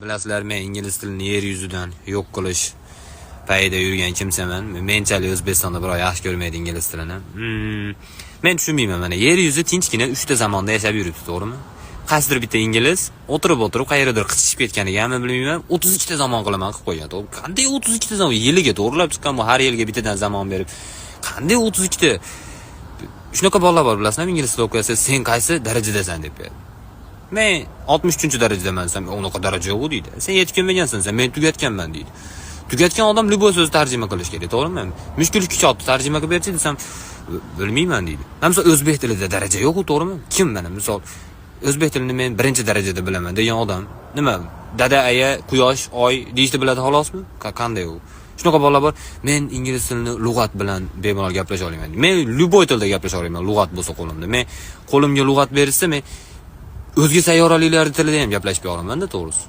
Bilasizlar, men ingliz tilini yer yuzidan yo'q qilish payida yurgan kimsaman. Menchalik O'zbekistonda birov yaxshi ko'rmaydi ingliz tilini. Men tushunmayman, mana yer yuzi tinchgina 3 ta zamonda yashab yuribdi, to'g'rimi? Qaysidir bitta ingliz o'tirib qayerdadir qichishib ketganiganmi bilmayman, 32 ta zamon qilaman qilib qo'ygan, to'g'ri? Qanday 32 ta zamon? Yiliga to'g'rilab chiqqan bu, har yilga bittadan zamon berib. Qanday 32 ta? Shunaqa bolalar bor, bilasizmi, ingliz tilida o'qiyapsiz, sen qaysi darajadasan deb beradi. Men 63-darajadaman desam, unaqa daraja yo'q deydi. Sen yetib kelmagansan, men tugatganman deydi. Tugatgan odam любой so'zni tarjima qilish kerak, to'g'rimi? Mushkul kitobni tarjima qilib berchi desam, bilmayman deydi. Misol o'zbek tilida daraja yo'q, to'g'rimi? Kim mana misol o'zbek tilini men 1-darajada bilaman degan odam nima? Dada, aya, quyosh, oy deyishni biladi xolosmi? Qanday u? Shunaqa bolalar bor. Men ingliz tilini lug'at bilan bemalol gaplasha olaman. Men любой tilda gaplasha olaman, lug'at bo'lsa qo'limda. Men qo'limga lug'at bersa, men o'zga sayyoraliklar tilida ham gaplashib olaman-da, to'g'risi.